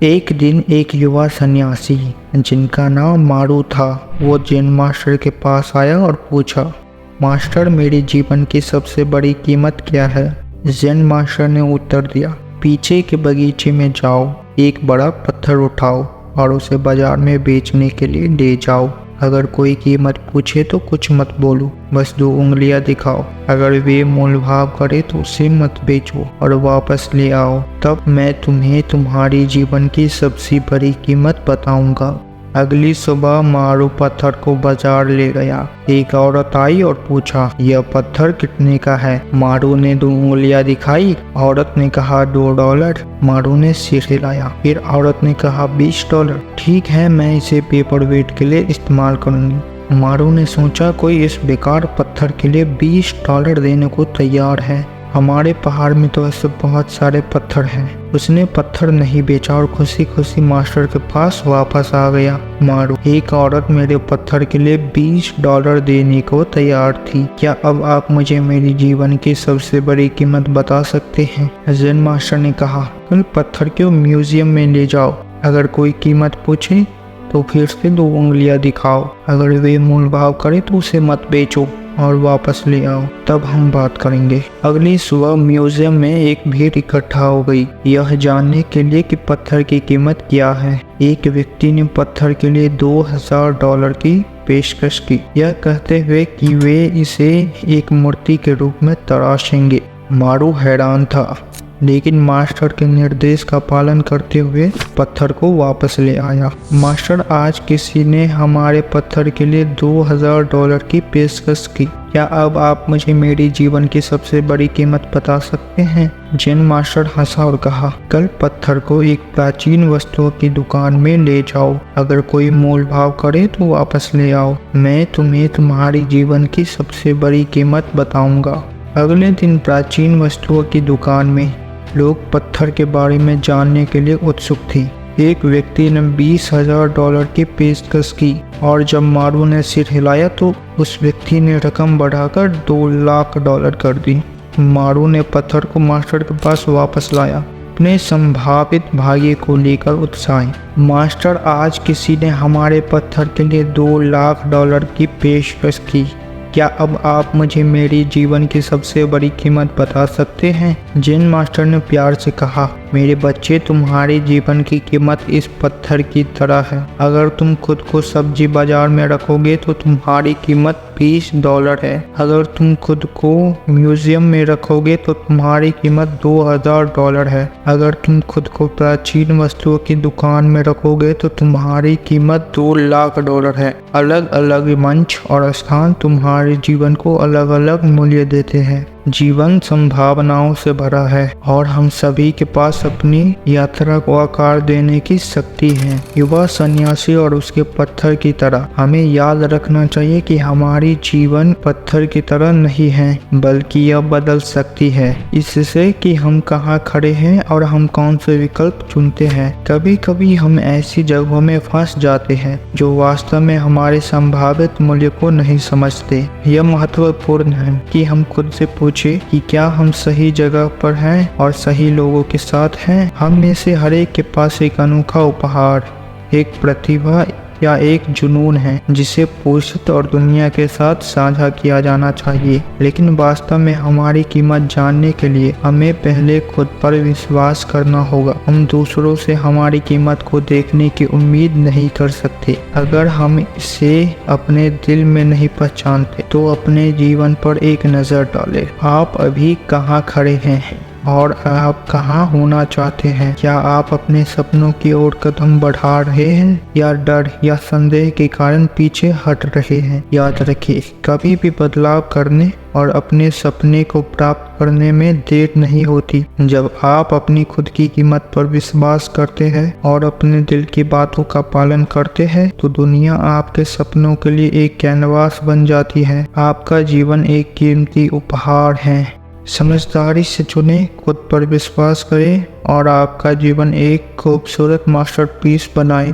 एक दिन एक युवा सन्यासी जिनका नाम मारू था, वो जैन मास्टर के पास आया और पूछा, मास्टर मेरे जीवन की सबसे बड़ी कीमत क्या है। जैन मास्टर ने उत्तर दिया, पीछे के बगीचे में जाओ, एक बड़ा पत्थर उठाओ और उसे बाजार में बेचने के लिए ले जाओ। अगर कोई कीमत पूछे तो कुछ मत बोलो, बस 2 उंगलियां दिखाओ। अगर वे मोल भाव करे तो उसे मत बेचो और वापस ले आओ, तब मैं तुम्हें तुम्हारी जीवन की सबसे बड़ी कीमत बताऊंगा। अगली सुबह मारू पत्थर को बाजार ले गया। एक औरत आई और पूछा, यह पत्थर कितने का है। मारू ने 2 उंगलियां दिखाई। औरत ने कहा $2। मारू ने सिर हिलाया। फिर औरत ने कहा $20। ठीक है, मैं इसे पेपर वेट के लिए इस्तेमाल करूंगी। मारू ने सोचा, कोई इस बेकार पत्थर के लिए $20 देने को तैयार है। हमारे पहाड़ में तो ऐसे बहुत सारे पत्थर हैं। उसने पत्थर नहीं बेचा और खुशी खुशी मास्टर के पास वापस आ गया। मारू, एक औरत मेरे पत्थर के लिए $20 देने को तैयार थी। क्या अब आप मुझे मेरी जीवन की सबसे बड़ी कीमत बता सकते हैं। जैन मास्टर ने कहा, कल पत्थर को म्यूजियम में ले जाओ। अगर कोई कीमत पूछे तो फिर से 2 उंगलियां दिखाओ। अगर वे मोल भाव करे तो उसे मत बेचो और वापस ले आओ, तब हम बात करेंगे। अगली सुबह म्यूजियम में एक भीड़ इकट्ठा हो गई, यह जानने के लिए कि पत्थर की कीमत क्या है। एक व्यक्ति ने पत्थर के लिए $2000 की पेशकश की, यह कहते हुए कि वे इसे एक मूर्ति के रूप में तराशेंगे। मारू हैरान था, लेकिन मास्टर के निर्देश का पालन करते हुए पत्थर को वापस ले आया। मास्टर, आज किसी ने हमारे पत्थर के लिए $2000 की पेशकश की। क्या अब आप मुझे मेरी जीवन की सबसे बड़ी कीमत बता सकते हैं। जैन मास्टर हंसा और कहा, कल पत्थर को एक प्राचीन वस्तुओं की दुकान में ले जाओ। अगर कोई मोल भाव करे तो वापस ले आओ। मैं तुम्हें तुम्हारी जीवन की सबसे बड़ी कीमत बताऊंगा। अगले दिन प्राचीन वस्तुओं की दुकान में लोग पत्थर के बारे में जानने के लिए उत्सुक थे। एक व्यक्ति ने $20,000 की पेशकश की और जब मारू ने सिर हिलाया तो उस व्यक्ति ने रकम बढ़ाकर $2 लाख कर दी। मारू ने पत्थर को मास्टर के पास वापस लाया, अपने संभावित भाग्य को लेकर उत्साही। मास्टर, आज किसी ने हमारे पत्थर के लिए $2 लाख की पेशकश की। क्या अब आप मुझे मेरी जीवन की सबसे बड़ी कीमत बता सकते हैं। जैन मास्टर ने प्यार से कहा, मेरे बच्चे, तुम्हारे जीवन की कीमत इस पत्थर की तरह है। अगर तुम खुद को सब्जी बाजार में रखोगे तो तुम्हारी कीमत $20 है। अगर तुम खुद को म्यूजियम में रखोगे तो तुम्हारी कीमत $2000 है। अगर तुम खुद को प्राचीन वस्तुओं की दुकान में रखोगे तो तुम्हारी कीमत $2 लाख है। अलग अलग मंच और स्थान तुम्हारे जीवन को अलग अलग मूल्य देते हैं। जीवन संभावनाओं से भरा है और हम सभी के पास अपनी यात्रा को आकार देने की शक्ति है। युवा सन्यासी और उसके पत्थर की तरह हमें याद रखना चाहिए कि हमारी जीवन पत्थर की तरह नहीं है, बल्कि यह बदल सकती है इससे कि हम कहाँ खड़े हैं और हम कौन से विकल्प चुनते हैं। कभी कभी हम ऐसी जगहों में फंस जाते हैं जो वास्तव में हमारे संभावित मूल्य को नहीं समझते। यह महत्वपूर्ण है कि हम खुद से पूछे कि क्या हम सही जगह पर हैं और सही लोगों के साथ हैं। हम में से हर एक के पास एक अनोखा उपहार, एक प्रतिभा या एक जुनून है जिसे फुर्सत और दुनिया के साथ साझा किया जाना चाहिए। लेकिन वास्तव में हमारी कीमत जानने के लिए हमें पहले खुद पर विश्वास करना होगा। हम दूसरों से हमारी कीमत को देखने की उम्मीद नहीं कर सकते। अगर हम इसे अपने दिल में नहीं पहचानते तो अपने जीवन पर एक नज़र डालें। आप अभी कहाँ खड़े हैं और आप कहाँ होना चाहते हैं। क्या आप अपने सपनों की ओर कदम बढ़ा रहे हैं या डर या संदेह के कारण पीछे हट रहे हैं। याद रखिए, कभी भी बदलाव करने और अपने सपने को प्राप्त करने में देर नहीं होती। जब आप अपनी खुद की कीमत पर विश्वास करते हैं और अपने दिल की बातों का पालन करते हैं तो दुनिया आपके सपनों के लिए एक कैनवास बन जाती है। आपका जीवन एक कीमती उपहार है। समझदारी से चुनें, खुद पर विश्वास करें और आपका जीवन एक खूबसूरत मास्टरपीस बनाएं।